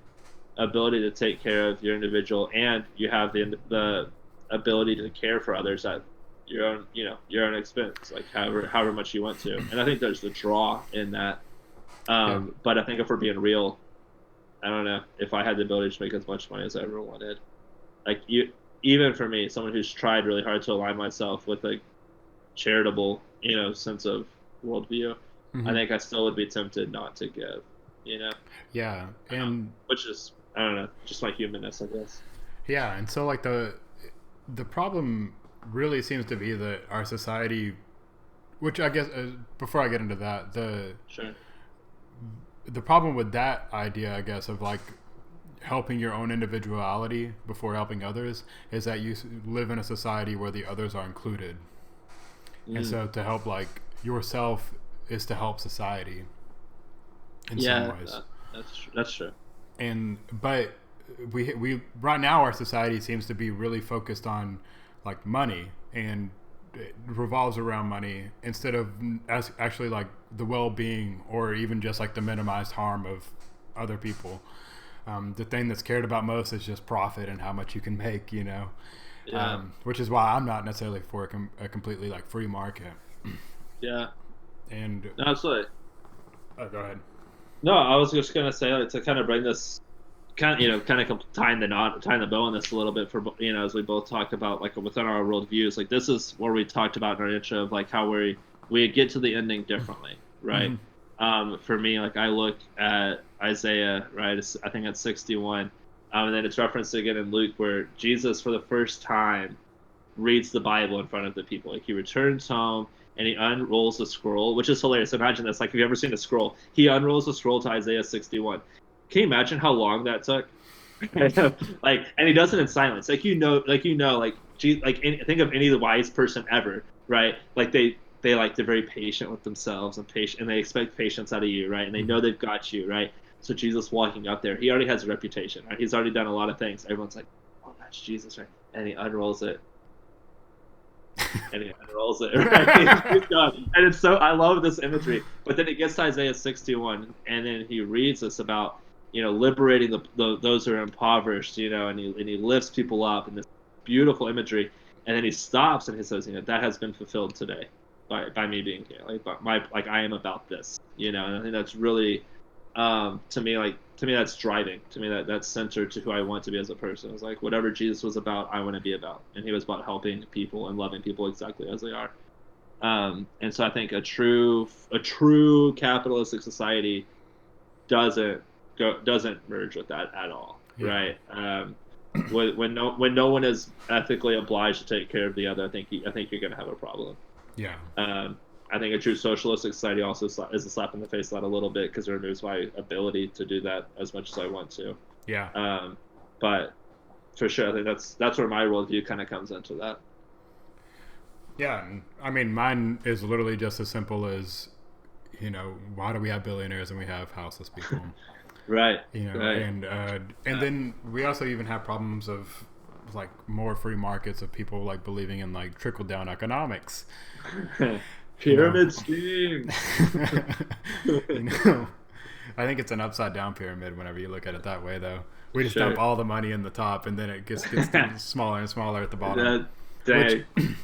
ability to take care of your individual, and you have the ability to care for others at your own, your own expense, like however much you want to. And I think there's the draw in that. Yeah. But I think if we're being real, I don't know if I had the ability to make as much money as I ever wanted. Like even for me, someone who's tried really hard to align myself with a charitable, sense of worldview, I Mm-hmm. think I still would be tempted not to give. You know, Yeah. And which is I don't know, just my humanness, I guess. yeah, and so like the problem really seems to be that our society, which I guess before I get into that, Sure. the problem with that idea, I guess, of like helping your own individuality before helping others is that you live in a society where the others are included. And Mm. so to help like yourself is to help society in some Yeah, ways. that's true. And but we right now our society seems to be really focused on like money, and it revolves around money instead of actually like the well-being or even just like the minimized harm of other people. The thing that's cared about most is just profit and how much you can make, Yeah, which is why I'm not necessarily for a completely like free market. yeah, And no, absolutely. go ahead. No, I was just gonna say, like, to kind of bring this kind of tying the bow on this a little bit for as we both talked about like within our worldviews, like this is where we talked about in our intro of like how we get to the ending differently, right? Mm-hmm. For me, like I look at Isaiah, right? I think it's 61, and then it's referenced again in Luke where Jesus for the first time reads the Bible in front of the people. Like he returns home and he unrolls the scroll, which is hilarious. Imagine this. Like, have you ever seen a scroll? He unrolls the scroll to Isaiah 61. Can you imagine how long that took? Like, and he does it in silence. Think of any wise person ever, right? Like they're very patient with themselves and patient, and they expect patience out of you, right? And they Mm-hmm. know they've got you, right? So Jesus walking up there, he already has a reputation, right? He's already done a lot of things. Everyone's like, oh, that's Jesus, right? And he unrolls it and he unrolls it, right? He's gone. And it's so I love this imagery. But then it gets to Isaiah 61, and then he reads us about liberating those who are impoverished, and he lifts people up in this beautiful imagery, and then he stops and he says, that has been fulfilled today by me being here, like I am about this, and I think that's really to me that's driving, to me that's centered to who I want to be as a person. It's like whatever Jesus was about I want to be about, and he was about helping people and loving people exactly as they are. And so I think a true capitalistic society doesn't doesn't merge with that at all, Yeah. right? When no one is ethically obliged to take care of the other, I think you're going to have a problem. Yeah. um, I think a true socialistic society also is a slap in the face of that a little bit because it removes my ability to do that as much as I want to. Yeah. Um, but for sure, I think that's where my worldview kind of comes into that. Yeah. And I mean, mine is literally just as simple as, why do we have billionaires and we have houseless people? Right, right. And then we also even have problems of like more free markets of people like believing in like trickle down economics. You know, Pyramid schemes. you know, I think it's an upside down pyramid whenever you look at it that way, though. We just dump Sure. all the money in the top, and then it gets smaller and smaller at the bottom. That Which, dang.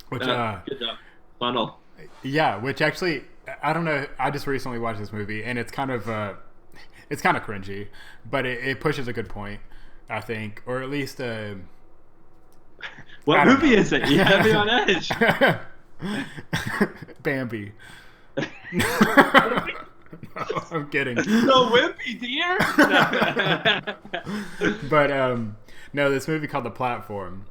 which, Good job. Funnel. yeah, which actually, I don't know. I just recently watched this movie, and it's kind of cringy, but it pushes a good point, I think, or at least, What I don't movie know. is it? You have me on edge. Bambi. No, I'm kidding. So wimpy, dear. But no, this movie called The Platform.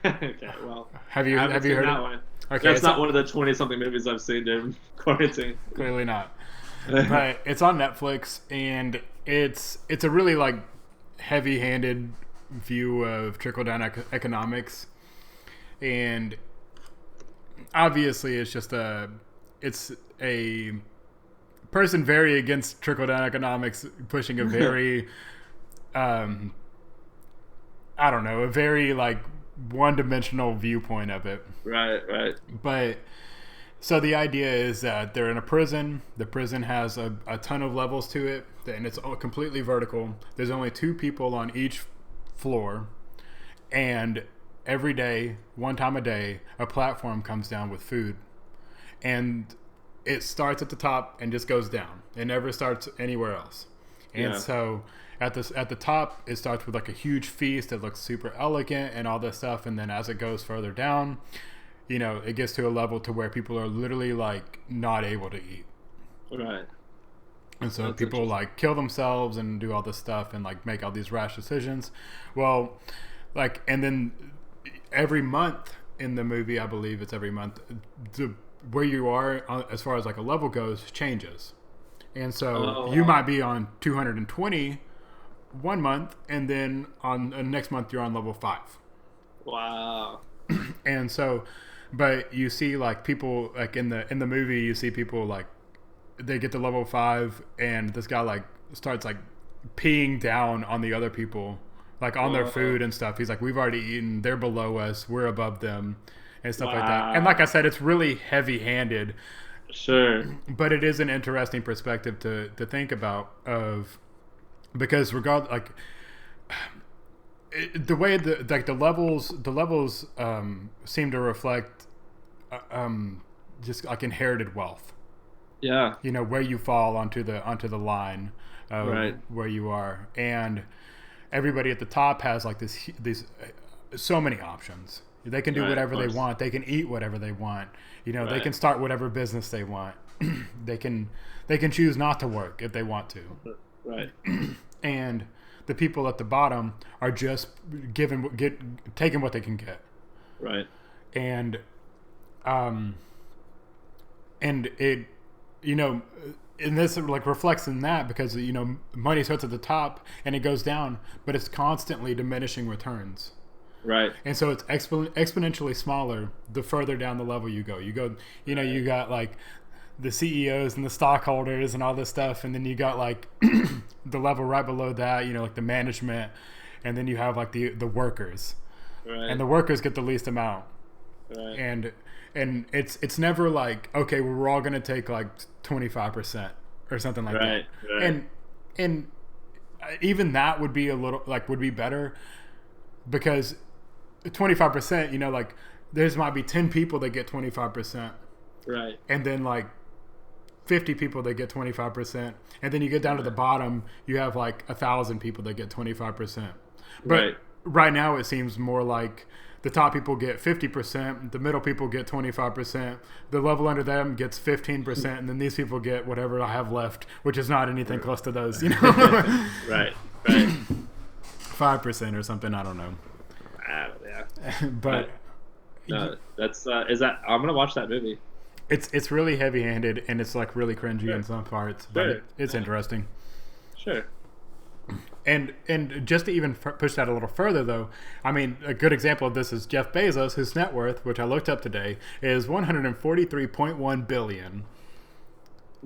Okay, well, Have I you haven't seen heard that it? one. Okay, That's it's not one of the 20-something movies I've seen during quarantine. clearly not. But it's on Netflix, and it's a really like heavy-handed view of trickle down economics, and obviously it's just it's a person very against trickle down economics, pushing a very I don't know, a very like one-dimensional viewpoint of it. Right. But so the idea is that they're in a prison. The prison has a ton of levels to it, and it's all completely vertical. There's only 2 people on each floor, and every day, one time a day, a platform comes down with food, and it starts at the top and just goes down. It never starts anywhere else. And so at the top, it starts with like a huge feast that looks super elegant and all this stuff, and then as it goes further down, you know, it gets to a level to where people are literally like not able to eat. Right. And so people like kill themselves and do all this stuff and like make all these rash decisions. Well, like, and then every month in the movie, I believe it's every month, where you are as far as like a level goes changes. And so you might be on 220 one month, and then on next month you're on level 5. Wow. And so, but you see like people like in the movie, you see people like they get to level 5, and this guy like starts like peeing down on the other people, like on their food and stuff. He's like, we've already eaten, they're below us, we're above them, and stuff like that. And like I said, it's really heavy-handed. Sure. But it is an interesting perspective to think about, of because the way the levels seem to reflect just like inherited wealth. Yeah. You know, where you fall onto the line of where you are, and everybody at the top has like these so many options. They can do whatever they want. They can eat whatever they want. You know, they can start whatever business they want. they can choose not to work if they want to. Right. And the people at the bottom are just taking what they can get. Right. And it, you know, and this like reflects in that, because, you know, money starts at the top and it goes down, but it's constantly diminishing returns. Right. And so it's exponentially smaller the further down the level you go. You know, you got like the CEOs and the stockholders and all this stuff, and then you got like the level right below that, you know, like the management, and then you have like the workers. Right. And the workers get the least amount. Right. And it's never like, okay, well, we're all going to take like 25% or something like that. Right. And even that would be would be better, because 25%, you know, like there's might be 10 people that get 25%. Right. And then like 50 people that get 25%. And then you get down to the bottom, you have like 1,000 people that get 25%. But right now it seems more like the top people get 50%, the middle people get 25%, the level under them gets 15%, and then these people get whatever I have left, which is not anything close to those, you know? Right. 5% or something, I don't know. Yeah. But no, that's I'm gonna watch that movie. It's really heavy-handed, and it's like really cringy in some parts, but it's interesting. Sure. And just to even push that a little further, though, I mean, a good example of this is Jeff Bezos, whose net worth, which I looked up today, is $143.1 billion.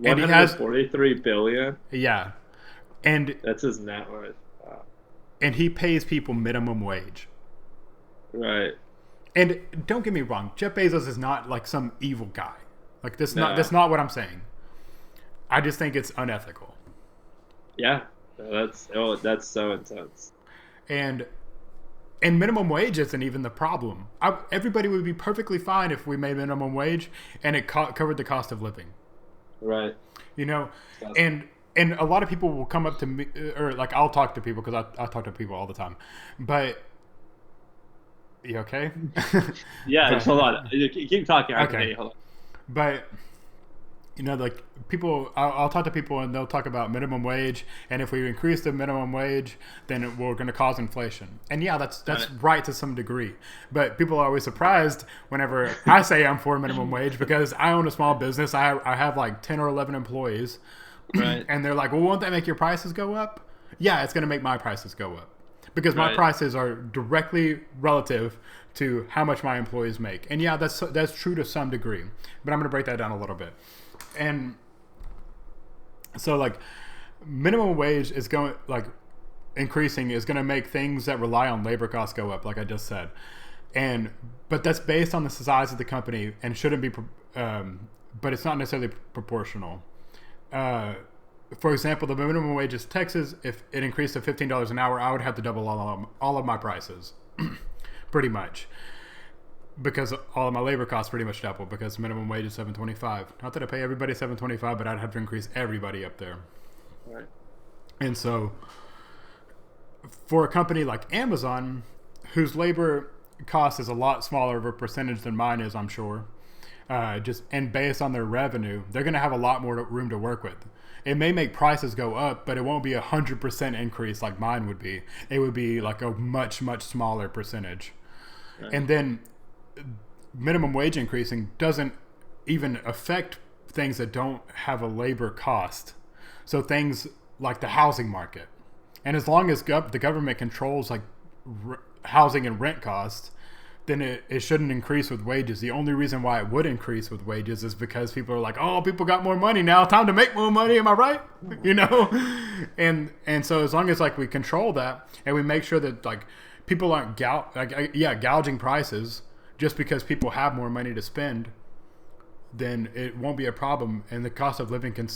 $143 billion? Yeah. And that's his net worth. Wow. And he pays people minimum wage. Right. And don't get me wrong, Jeff Bezos is not like some evil guy. Like that's not what I'm saying. I just think it's unethical. Yeah. That's so intense. And minimum wage isn't even the problem. Everybody would be perfectly fine if we made minimum wage and it covered the cost of living. Right. You know, and a lot of people will come up to me, or like I'll talk to people, because I talk to people all the time. But you okay? Yeah, just hold on. Keep talking. Okay. Hold on. But you know, like people, I'll talk to people and they'll talk about minimum wage, and if we increase the minimum wage, then we're going to cause inflation. And yeah, that's right to some degree. But people are always surprised whenever I say I'm for minimum wage, because I own a small business. I have like 10 or 11 employees. Right. And they're like, well, won't that make your prices go up? Yeah, it's going to make my prices go up. because my Right. prices are directly relative to how much my employees make. And yeah, that's true to some degree, but I'm going to break that down a little bit. And so like minimum wage is going like increasing is going to make things that rely on labor costs go up, like I just said. And but that's based on the size of the company and shouldn't be but it's not necessarily proportional. For example, the minimum wage in Texas, if it increased to $15 an hour, I would have to double all of my prices, pretty much, because all of my labor costs pretty much double because minimum wage is $7.25. Not that I pay everybody $7.25, but I'd have to increase everybody up there. Right. And so, for a company like Amazon, whose labor cost is a lot smaller of a percentage than mine is, I'm sure. Just and based on their revenue, they're going to have a lot more room to work with. It may make prices go up, but it won't be 100% increase like mine would be. It would be like a much smaller percentage. Right. And then minimum wage increasing doesn't even affect things that don't have a labor cost. So things like the housing market, and as long as the government controls like housing and rent costs, then it shouldn't increase with wages. The only reason why it would increase with wages is because people are like, oh, people got more money now, time to make more money, am I right? You know? And so as long as like we control that and we make sure that like people aren't gouging prices just because people have more money to spend, then it won't be a problem, and the cost of living can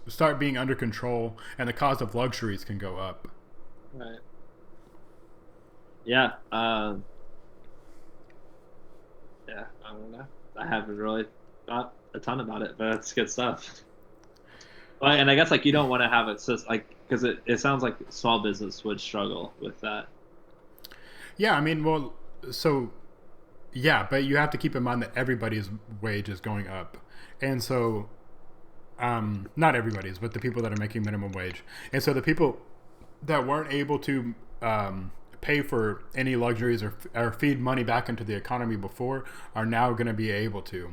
start being under control, and the cost of luxuries can go up. Right. Yeah. Yeah. I don't know. I haven't really thought a ton about it, but it's good stuff. Well, and I guess like you don't want to have it just like because it sounds like small business would struggle with that. Yeah, I mean, well, so yeah, but you have to keep in mind that everybody's wage is going up, and so not everybody's, but the people that are making minimum wage, and so the people that weren't able to pay for any luxuries or feed money back into the economy before are now going to be able to.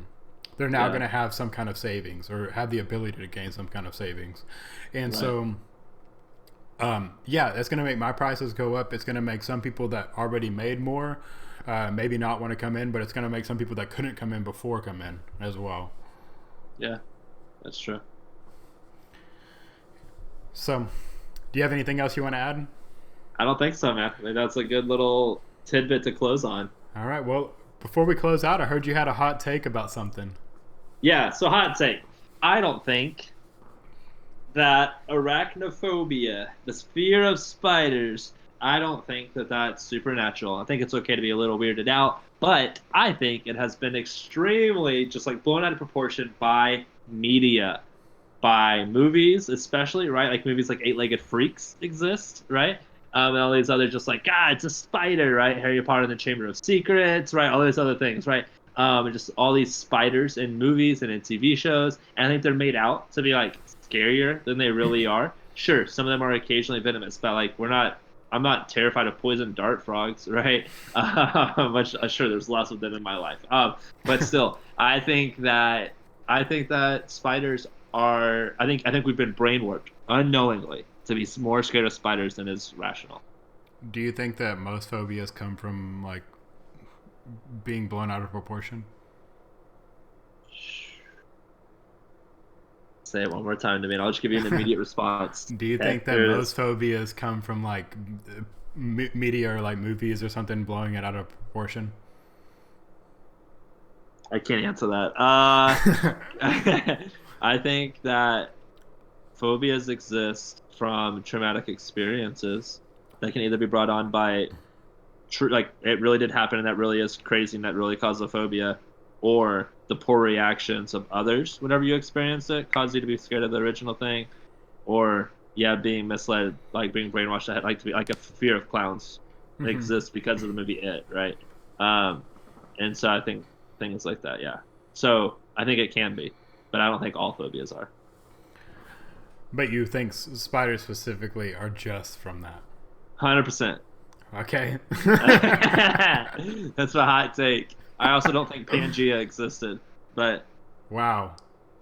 They're now going to have some kind of savings or have the ability to gain some kind of savings, and so. Yeah, that's going to make my prices go up. It's going to make some people that already made more maybe not want to come in, but it's going to make some people that couldn't come in before come in as well. Yeah, that's true. So, do you have anything else you want to add? I don't think so, man. I think that's a good little tidbit to close on. All right. Well, before we close out, I heard you had a hot take about something. Yeah, so hot take. I don't think that arachnophobia, this fear of spiders, I don't think that that's supernatural. I think it's okay to be a little weirded out, but I think it has been extremely just like blown out of proportion by media, by movies, especially, right? Like movies like Eight-Legged Freaks exist, right? And all these other just like, God, it's a spider, right? Harry Potter and the Chamber of Secrets, right? All these other things, right? And just all these spiders in movies and in TV shows. And I think they're made out to be like scarier than they really are. Sure, some of them are occasionally venomous, but like I'm not terrified of poison dart frogs, right? Much sure there's lots of them in my life. But still, I think that spiders are. I think we've been brainwashed unknowingly to be more scared of spiders than is rational. Do you think that most phobias come from like being blown out of proportion? Say it one more time to me, and I'll just give you an immediate response. Do you think that most phobias come from like media or like movies or something blowing it out of proportion? I can't answer that. I think that phobias exist from traumatic experiences that can either be brought on by like it really did happen and that really is crazy and that really caused a phobia, or the poor reactions of others whenever you experience it cause you to be scared of the original thing, or being misled, like being brainwashed ahead, like to be like a fear of clowns exists because of the movie It, right? And so I think things like that, yeah. So I think it can be, but I don't think all phobias are. But you think spiders specifically are just from that? 100%. Okay. That's a hot take. I also don't think Pangea existed, but wow.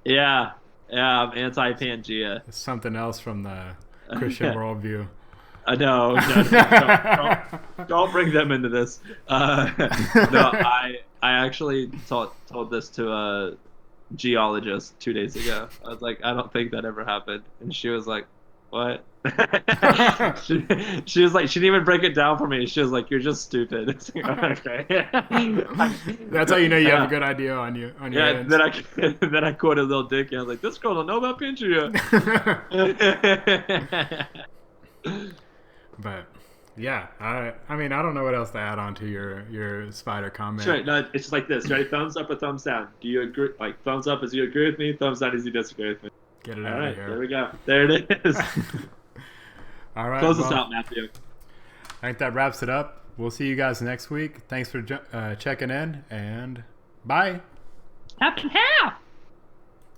Yeah, I'm anti-Pangea. It's something else from the Christian worldview. Don't bring them into this. No, I actually told this to a geologist 2 days ago. I was like, I don't think that ever happened, and she was like, what? she was like, she didn't even break it down for me. She was like, you're just stupid. It's like, okay. That's how you know you have a good idea on your hands. Then I quoted Lil Dicky. I was like, this girl don't know about Pincher yet. But yeah, I mean, I don't know what else to add on to your spider comment. Sure, no, it's just like this. Ready? Thumbs up or thumbs down? Do you agree? Like, thumbs up is you agree with me. Thumbs down is you disagree with me. Get it All out right, of here. there we go. There it is. All right. Close us out, Matthew. I think that wraps it up. We'll see you guys next week. Thanks for checking in, and bye. Happy half.